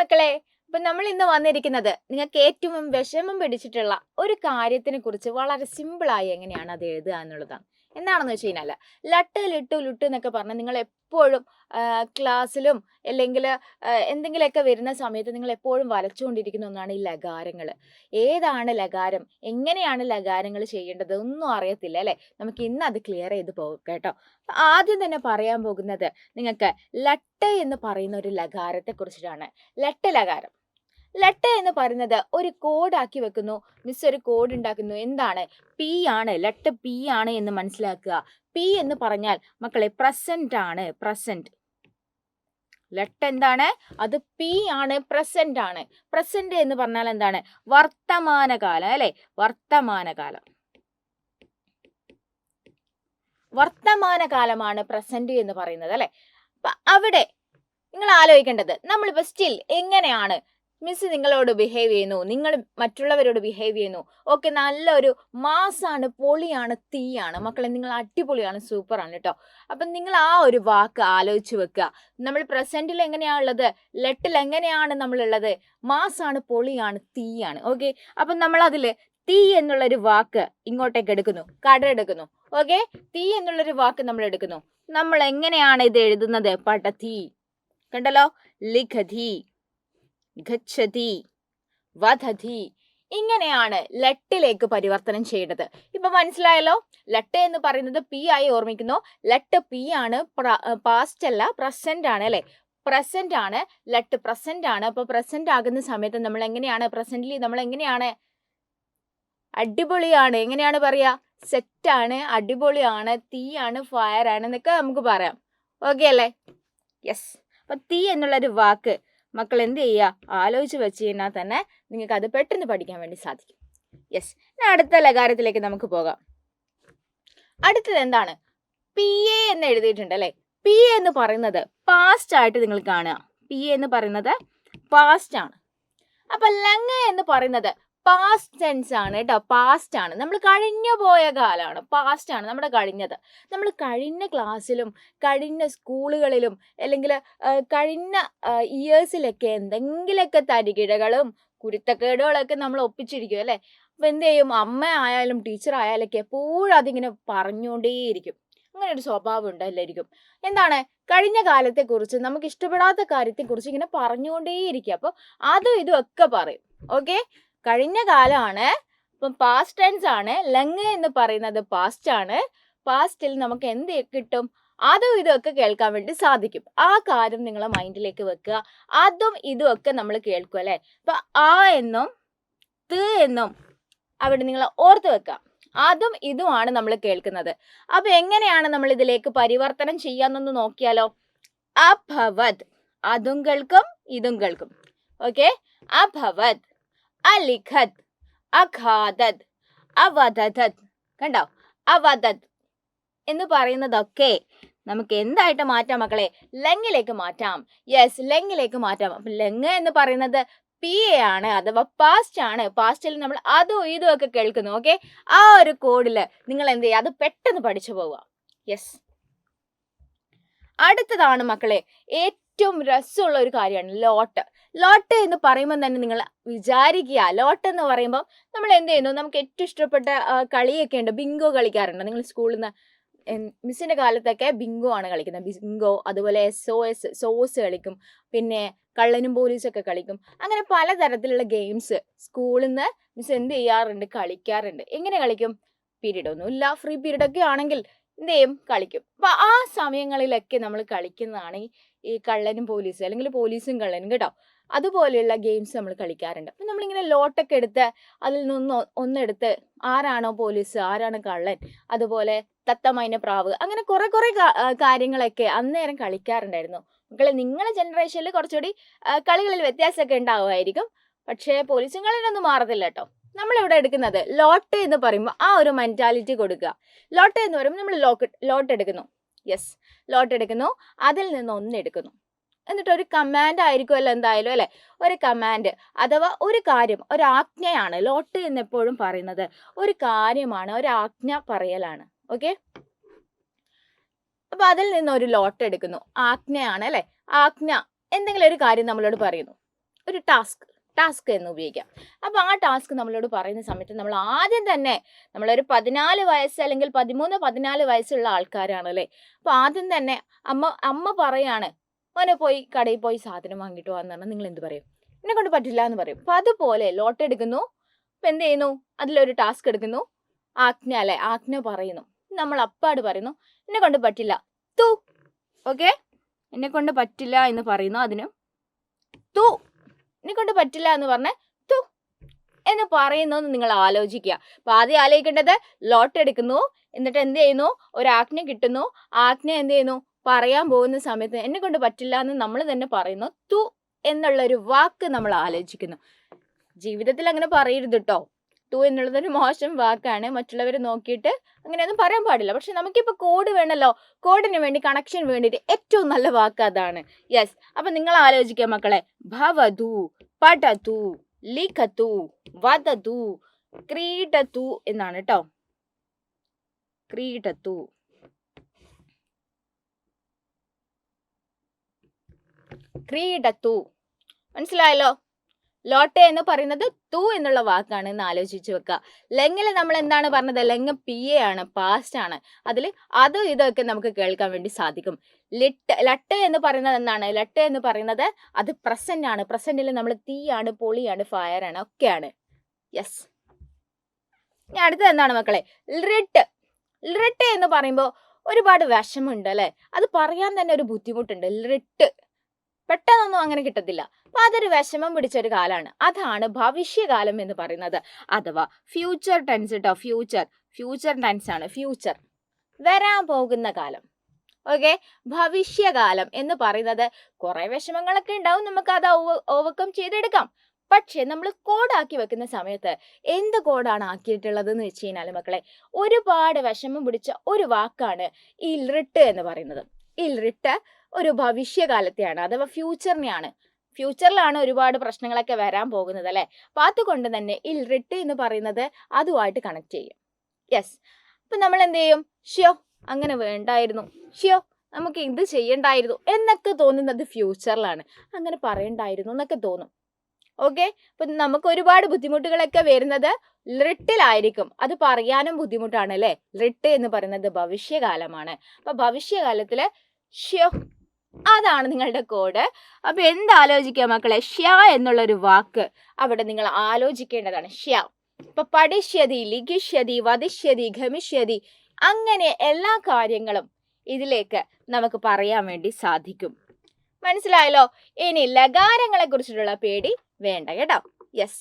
മക്കളെ, ഇപ്പൊ നമ്മൾ ഇന്ന് വന്നിരിക്കുന്നത് നിങ്ങൾക്ക് ഏറ്റവും വിഷമം പിടിച്ചിട്ടുള്ള ഒരു കാര്യത്തിനെ കുറിച്ച് വളരെ സിമ്പിളായി എങ്ങനെയാണ് അത് എഴുതുക എന്നുള്ളതാണ്. എന്താണെന്ന് വെച്ച് കഴിഞ്ഞാൽ ലട്ട് ലിട്ടു ലുട്ട് എന്നൊക്കെ പറഞ്ഞാൽ നിങ്ങൾ എപ്പോഴും ക്ലാസ്സിലും അല്ലെങ്കിൽ എന്തെങ്കിലുമൊക്കെ വരുന്ന സമയത്ത് നിങ്ങൾ എപ്പോഴും വരച്ചുകൊണ്ടിരിക്കുന്ന ഒന്നാണ് ഈ ലകാരങ്ങൾ. ഏതാണ് ലകാരം, എങ്ങനെയാണ് ലകാരങ്ങൾ ചെയ്യേണ്ടത് ഒന്നും അറിയത്തില്ല അല്ലേ? നമുക്ക് ഇന്ന് അത് ക്ലിയർ ചെയ്ത് പോകും കേട്ടോ. ആദ്യം തന്നെ പറയാൻ പോകുന്നത് നിങ്ങൾക്ക് ലട്ട് എന്ന് പറയുന്ന ഒരു ലകാരത്തെ കുറിച്ചിട്ടാണ്. ലട്ട് ലകാരം. ലട്ട് എന്ന് പറയുന്നത് ഒരു കോഡാക്കി വെക്കുന്നു. മിസ് ഒരു കോഡ് ഉണ്ടാക്കുന്നു. എന്താണ്? പി ആണ്. ലട്ട് പി ആണ് എന്ന് മനസ്സിലാക്കുക. പി എന്ന് പറഞ്ഞാൽ മക്കളെ പ്രസന്റ് ആണ്. പ്രസന്റ്. ലട്ട് എന്താണ്? അത് പി ആണ്, പ്രസന്റ് ആണ്. പ്രസന്റ് എന്ന് പറഞ്ഞാൽ എന്താണ്? വർത്തമാനകാലം അല്ലെ? വർത്തമാനകാലം. വർത്തമാനകാലമാണ് പ്രസന്റ് എന്ന് പറയുന്നത് അല്ലെ? അപ്പൊ അവിടെ നിങ്ങൾ ആലോചിക്കേണ്ടത് നമ്മളിപ്പോ സ്റ്റിൽ എങ്ങനെയാണ് മിസ് നിങ്ങളോട് ബിഹേവ് ചെയ്യുന്നു, നിങ്ങൾ മറ്റുള്ളവരോട് ബിഹേവ് ചെയ്യുന്നു. ഓക്കെ, നല്ലൊരു മാസാണ്, പൊളിയാണ്, തീയാണ്. മക്കളെ നിങ്ങൾ അടിപൊളിയാണ്, സൂപ്പറാണ് കേട്ടോ. അപ്പം നിങ്ങൾ ആ ഒരു വാക്ക് ആലോചിച്ച് വെക്കുക. നമ്മൾ പ്രസന്റിൽ എങ്ങനെയാണുള്ളത്, ലെട്ടിൽ എങ്ങനെയാണ് നമ്മളുള്ളത്? മാസാണ്, പൊളിയാണ്, തീയാണ്. ഓക്കെ, അപ്പം നമ്മൾ അതിൽ തീ എന്നുള്ളൊരു വാക്ക് ഇങ്ങോട്ടേക്ക് എടുക്കുന്നു, കട എടുക്കുന്നു. ഓക്കെ, തീ എന്നുള്ളൊരു വാക്ക് നമ്മൾ എടുക്കുന്നു. നമ്മൾ എങ്ങനെയാണ് ഇത് എഴുതുന്നത്? പടതി, കണ്ടല്ലോ, ലിഖതി, ഗച്ഛതി, വദതി, ഇങ്ങനെയാണ് ലട്ടിലേക്ക് പരിവർത്തനം ചെയ്യേണ്ടത്. ഇപ്പൊ മനസ്സിലായല്ലോ? ലട്ട് എന്ന് പറയുന്നത് പി ആയി ഓർമ്മിക്കുന്നു. ലട്ട് പി ആണ്, പാസ്റ്റ് അല്ല, പ്രസന്റ് ആണ് അല്ലെ? പ്രസന്റ് ആണ്, ലട്ട് പ്രസന്റ് ആണ്. അപ്പൊ പ്രസന്റ് ആകുന്ന സമയത്ത് നമ്മൾ എങ്ങനെയാണ് പ്രസന്റിൽ നമ്മൾ എങ്ങനെയാണ്? അടിപൊളിയാണ്. എങ്ങനെയാണ് പറയാ? സെറ്റാണ്, അടിപൊളിയാണ്, തീയാണ്, ഫയർ ആണ് എന്നൊക്കെ നമുക്ക് പറയാം. ഓക്കെ അല്ലേ? യെസ്. അപ്പൊ തീ എന്നുള്ളൊരു വാക്ക് മക്കൾ എന്ത് ചെയ്യുക? ആലോചിച്ച് വെച്ച് കഴിഞ്ഞാൽ തന്നെ നിങ്ങൾക്ക് അത് പെട്ടെന്ന് പഠിക്കാൻ വേണ്ടി സാധിക്കും. യെസ്. അടുത്ത ലകാരത്തിലേക്ക് നമുക്ക് പോകാം. അടുത്തത് എന്താണ്? പി എ എന്ന് എഴുതിയിട്ടുണ്ട് അല്ലെ? പി എന്ന് പറയുന്നത് പാസ്റ്റ് ആയിട്ട് നിങ്ങൾ കാണുക. പി എന്ന് പറയുന്നത് പാസ്റ്റ് ആണ്. അപ്പൊ ലങ് എന്ന് പറയുന്നത് പാസ്റ്റ് ടെൻസ് ആണ് കേട്ടോ. പാസ്റ്റ് ആണ്. നമ്മൾ കഴിഞ്ഞു പോയ കാലമാണ്. പാസ്റ്റ് ആണ് നമ്മുടെ കഴിഞ്ഞത്. നമ്മൾ കഴിഞ്ഞ ക്ലാസ്സിലും കഴിഞ്ഞ സ്കൂളുകളിലും അല്ലെങ്കിൽ കഴിഞ്ഞ ഇയേഴ്സിലൊക്കെ എന്തെങ്കിലുമൊക്കെ തരികിടകളും കുരുത്തക്കേടുകളൊക്കെ നമ്മൾ ഒപ്പിച്ചിരിക്കും അല്ലേ? അപ്പം എന്ത് ചെയ്യും? അമ്മ ആയാലും ടീച്ചർ ആയാലൊക്കെ എപ്പോഴും അതിങ്ങനെ പറഞ്ഞുകൊണ്ടേയിരിക്കും. അങ്ങനെ ഒരു സ്വഭാവം ഉണ്ട് എല്ലാവർക്കും. എന്താണ്? കഴിഞ്ഞ കാലത്തെക്കുറിച്ച്, നമുക്ക് ഇഷ്ടപ്പെടാത്ത കാര്യത്തെക്കുറിച്ച് ഇങ്ങനെ പറഞ്ഞുകൊണ്ടേയിരിക്കുക. അപ്പോൾ അതും ഇതും ഒക്കെ പറയും. ഓക്കെ, കഴിഞ്ഞ കാലമാണ്, ഇപ്പം പാസ്റ്റ് ടെൻസ് ആണ്. ലങ് എന്ന് പറയുന്നത് പാസ്റ്റ് ആണ്. പാസ്റ്റിൽ നമുക്ക് എന്ത് കിട്ടും? അതും ഇതും ഒക്കെ കേൾക്കാൻ വേണ്ടി സാധിക്കും. ആ കാര്യം നിങ്ങളെ മൈൻഡിലേക്ക് വെക്കുക. അതും ഇതും ഒക്കെ നമ്മൾ കേൾക്കും അല്ലെ? അപ്പൊ ആ എന്നും ത് എന്നും അവിടെ നിങ്ങൾ ഓർത്ത് വെക്കുക. അതും ഇതുമാണ് നമ്മൾ കേൾക്കുന്നത്. അപ്പൊ എങ്ങനെയാണ് നമ്മൾ ഇതിലേക്ക് പരിവർത്തനം ചെയ്യാന്നൊന്ന് നോക്കിയാലോ? അഭവത്, അതും കേൾക്കും, ഇതും കേൾക്കും. ഓക്കെ, അഭവത്, അലിഖത്, അഘാതത്, അവദധത്. കണ്ടോ? അവദത് എന്ന് പറയുന്നതൊക്കെ നമുക്ക് എന്തായിട്ട് മാറ്റാം മക്കളെ? ലങ്ങിലേക്ക് മാറ്റാം. യെസ്, ലങ്ങിലേക്ക് മാറ്റാം. അപ്പൊ ലങ് എന്ന് പറയുന്നത് പി എ ആണ്, അഥവാ പാസ്റ്റ് ആണ്. പാസ്റ്റിൽ നമ്മൾ അതും ഇതും ഒക്കെ കേൾക്കുന്നു. ഓക്കെ, ആ ഒരു കോഡില് നിങ്ങൾ എന്ത് ചെയ്യുക? അത് പെട്ടെന്ന് പഠിച്ചു പോവുക. യെസ്. അടുത്തതാണ് മക്കളെ ഏറ്റവും രസമുള്ള ഒരു കാര്യമാണ് ലോട്ട്. ലോട്ട് എന്ന് പറയുമ്പോൾ തന്നെ നിങ്ങൾ വിചാരിക്കുക, ലോട്ട് എന്ന് പറയുമ്പോൾ നമ്മൾ എന്ത് ചെയ്യുന്നു? നമുക്ക് ഏറ്റവും ഇഷ്ടപ്പെട്ട കളിയൊക്കെ ഉണ്ട്. ബിങ്കോ കളിക്കാറുണ്ട് നിങ്ങൾ സ്കൂളിൽ നിന്ന്? മിസ്സിന്റെ കാലത്തൊക്കെ ബിങ്കോ ആണ് കളിക്കുന്നത്. ബിങ്കോ, അതുപോലെ SOS, സോസ് കളിക്കും, പിന്നെ കള്ളനും പോലീസൊക്കെ കളിക്കും. അങ്ങനെ പലതരത്തിലുള്ള ഗെയിംസ് സ്കൂളിൽ നിന്ന് മിസ് എന്ത് ചെയ്യാറുണ്ട്? കളിക്കാറുണ്ട്. എങ്ങനെ കളിക്കും? പീരീഡ് ഒന്നും ഇല്ല, ഫ്രീ പീരീഡ് ഒക്കെ ആണെങ്കിൽ എന്ത് ചെയ്യും? കളിക്കും. അപ്പൊ ആ സമയങ്ങളിലൊക്കെ നമ്മൾ കളിക്കുന്നതാണ് ഈ കള്ളനും പോലീസും, അല്ലെങ്കിൽ പോലീസും കള്ളനും കേട്ടോ. അതുപോലെയുള്ള ഗെയിംസ് നമ്മൾ കളിക്കാറുണ്ട്. അപ്പം നമ്മളിങ്ങനെ ലോട്ടൊക്കെ എടുത്ത് അതിൽ നിന്ന് ഒന്നെടുത്ത് ആരാണോ പോലീസ്, ആരാണ് കള്ളൻ, അതുപോലെ തത്തമൈന പ്രാവ്, അങ്ങനെ കുറെ കാര്യങ്ങളൊക്കെ അന്നേരം കളിക്കാറുണ്ടായിരുന്നു. മക്കളെ നിങ്ങളെ ജനറേഷനിൽ കുറച്ചുകൂടി കളികളിൽ വ്യത്യാസമൊക്കെ ഉണ്ടാവുമായിരിക്കും. പക്ഷേ പോലീസും കള്ളനൊന്നും മാറത്തില്ല കേട്ടോ. നമ്മളിവിടെ എടുക്കുന്നത് ലോട്ട് എന്ന് പറയുമ്പോൾ ആ ഒരു മെന്റാലിറ്റി കൊടുക്കുക. ലോട്ട് എന്ന് പറയുമ്പോൾ നമ്മൾ ലോട്ട് എടുക്കുന്നു. യെസ്, ലോട്ട് എടുക്കുന്നു, അതിൽ നിന്ന് ഒന്നെടുക്കുന്നു. എന്നിട്ട് ഒരു കമാൻഡ് ആയിരിക്കുമല്ലോ എന്തായാലും അല്ലെ? ഒരു കമാൻഡ് അഥവാ ഒരു കാര്യം, ഒരു ആജ്ഞയാണ്. ലോട്ട് എന്ന് എപ്പോഴും പറയുന്നത് ഒരു കാര്യമാണ്, ഒരു ആജ്ഞ പറയലാണ്. ഓക്കെ, അപ്പൊ അതിൽ നിന്ന് ഒരു ലോട്ട് എടുക്കുന്നു. ആജ്ഞയാണ് അല്ലെ? ആജ്ഞ എന്തെങ്കിലും ഒരു കാര്യം നമ്മളോട് പറയുന്നു. ഒരു ടാസ്ക് എന്ന് ഉപയോഗിക്കാം. അപ്പോൾ ആ ടാസ്ക് നമ്മളോട് പറയുന്ന സമയത്ത് നമ്മൾ ആദ്യം തന്നെ നമ്മളൊരു 14 വയസ്സ് അല്ലെങ്കിൽ 13-14 വയസ്സുള്ള ആൾക്കാരാണ് അല്ലേ. അപ്പോൾ ആദ്യം തന്നെ അമ്മ പറയാണ്, മോനെ പോയി കടയിൽ പോയി സാധനം വാങ്ങിയിട്ട് വാന്ന് പറഞ്ഞാൽ നിങ്ങൾ എന്ത് പറയും? എന്നെ കൊണ്ട് പറ്റില്ല എന്ന് പറയും. അപ്പോൾ അതുപോലെ ലോട്ട് എടുക്കുന്നു. അപ്പം എന്ത് ചെയ്യുന്നു? അതിലൊരു ടാസ്ക് എടുക്കുന്നു. ആജ്ഞ പറയുന്നു. നമ്മൾ അപ്പാട് പറയുന്നു, എന്നെ കൊണ്ട് പറ്റില്ല, തൂ. ഓക്കെ, എന്നെ കൊണ്ട് പറ്റില്ല എന്ന് പറയുന്നു. അതിന് തൂ, എന്നെ കൊണ്ട് പറ്റില്ല എന്ന് പറഞ്ഞ് തൂ എന്ന് പറയുന്നു. നിങ്ങൾ ആലോചിക്കുക. അപ്പൊ ആദ്യം ആലോചിക്കേണ്ടത് ലോട്ട് എടുക്കുന്നു, എന്നിട്ട് എന്ത് ചെയ്യുന്നു? ഒരു ആജ്ഞ കിട്ടുന്നു. ആജ്ഞ എന്ത് ചെയ്യുന്നു? പറയാൻ പോകുന്ന സമയത്ത് എന്നെ കൊണ്ട് പറ്റില്ല എന്ന് നമ്മൾ തന്നെ പറയുന്നു. തൂ എന്നുള്ളൊരു വാക്ക് നമ്മൾ ആലോചിക്കുന്നു. ജീവിതത്തിൽ അങ്ങനെ പറയരുത് കേട്ടോ. തൂ എന്നുള്ളതൊരു മോശം വാക്കാണ്. മറ്റുള്ളവർ നോക്കിയിട്ട് അങ്ങനെയൊന്നും പറയാൻ പാടില്ല. പക്ഷെ നമുക്കിപ്പോൾ കോഡ് വേണമല്ലോ. കോഡിന് വേണ്ടി, കണക്ഷൻ വേണ്ടിയിട്ട് ഏറ്റവും നല്ല വാക്ക് അതാണ്. യെസ്. അപ്പം നിങ്ങൾ ആലോചിക്കുക മക്കളെ. ഭവതു, പഠതു, ലിഖതു, വദതു, ക്രീഡതു എന്നാണ് കേട്ടോ. ക്രീഡതു. ക്രീഡതു മനസ്സിലായല്ലോ. ലോട്ടെ എന്ന് പറയുന്നത് തു എന്നുള്ള വാക്കാണ് എന്ന് ആലോചിച്ച് വെക്കുക. ലെങ്ങിൽ നമ്മൾ എന്താണ് പറഞ്ഞത്? ലെങ് PA ആണ്, പാസ്റ്റ് ആണ്. അതിൽ അതും ഇതൊക്കെ നമുക്ക് കേൾക്കാൻ വേണ്ടി സാധിക്കും. ലട്ടെ എന്ന് പറയുന്നത് എന്താണ്? ലട്ടെ എന്ന് പറയുന്നത് അത് പ്രസന്റ് ആണ്. പ്രസന്റിൽ നമ്മൾ തീയാണ്, പൊളിയാണ്, ഫയർ ആണ്, ഒക്കെയാണ്. യെസ്. ഇനി അടുത്തത് എന്താണ് മക്കളെ? ലിറിട്ട് എന്ന് പറയുമ്പോൾ ഒരുപാട് വിഷമമുണ്ട് അല്ലേ. അത് പറയാൻ തന്നെ ഒരു ബുദ്ധിമുട്ടുണ്ട്. ലിറിട്ട് പെട്ടെന്നൊന്നും അങ്ങനെ കിട്ടത്തില്ല. അപ്പൊ അതൊരു വിഷമം പിടിച്ചൊരു കാലാണ്. അതാണ് ഭവിഷ്യകാലം എന്ന് പറയുന്നത്, അഥവാ ഫ്യൂച്ചർ ടെൻസ് കേട്ടോ. ഫ്യൂച്ചർ ടെൻസ് ആണ്. ഫ്യൂച്ചർ, വരാൻ പോകുന്ന കാലം. ഓക്കെ, ഭവിഷ്യകാലം എന്ന് പറയുന്നത് കുറെ വിഷമങ്ങളൊക്കെ ഉണ്ടാവും, നമുക്ക് അത് ഓവർകം ചെയ്തെടുക്കാം. പക്ഷെ നമ്മൾ കോഡാക്കി വെക്കുന്ന സമയത്ത് എന്ത് കോഡാണ് ആക്കിയിട്ടുള്ളത് എന്ന് വെച്ച് കഴിഞ്ഞാൽ മക്കളെ, ഒരുപാട് വിഷമം പിടിച്ച ഒരു വാക്കാണ് ഈ ലിറിട്ട് എന്ന് പറയുന്നത്. ഈ ലിറിട്ട് ഒരു ഭവിഷ്യകാലത്തെയാണ്, അഥവാ ഫ്യൂച്ചറിലാണ് ഒരുപാട് പ്രശ്നങ്ങളൊക്കെ വരാൻ പോകുന്നത് അല്ലെ. അപ്പൊ അതുകൊണ്ട് തന്നെ ഈ ലിറിട്ട് എന്ന് പറയുന്നത് അതുമായിട്ട് കണക്ട് ചെയ്യും. യെസ്. അപ്പൊ നമ്മൾ എന്ത് ചെയ്യും? ഷ്യോ അങ്ങനെ വേണ്ടായിരുന്നു, ഷ്യോ നമുക്ക് ഇത് ചെയ്യണ്ടായിരുന്നു എന്നൊക്കെ തോന്നുന്നത് ഫ്യൂച്ചറിലാണ്. അങ്ങനെ പറയണ്ടായിരുന്നു എന്നൊക്കെ തോന്നും. ഓക്കെ, അപ്പൊ നമുക്ക് ഒരുപാട് ബുദ്ധിമുട്ടുകളൊക്കെ വരുന്നത് ലിറിട്ടിലായിരിക്കും. അത് പറയാനും ബുദ്ധിമുട്ടാണ് അല്ലെ. ലിറിട്ട് എന്ന് പറയുന്നത് ഭവിഷ്യകാലമാണ്. അപ്പൊ ഭവിഷ്യകാലത്തില് ഷ്യോ, അതാണ് നിങ്ങളുടെ കോഡ്. അപ്പൊ എന്താലോചിക്കുക മക്കളെ? ഷ്യ എന്നുള്ളൊരു വാക്ക് അവിടെ നിങ്ങൾ ആലോചിക്കേണ്ടതാണ്. ഷ്യ. ഇപ്പൊ പഠിഷ്യതി, ലിഖിഷ്യതി, വദിഷ്യതി, ഗമിഷ്യതി, അങ്ങനെ എല്ലാ കാര്യങ്ങളും ഇതിലേക്ക് നമുക്ക് പറയാൻ വേണ്ടി സാധിക്കും. മനസ്സിലായല്ലോ? ഇനി ലകാരങ്ങളെ കുറിച്ചിട്ടുള്ള പേടി വേണ്ട കേട്ടോ. യെസ്.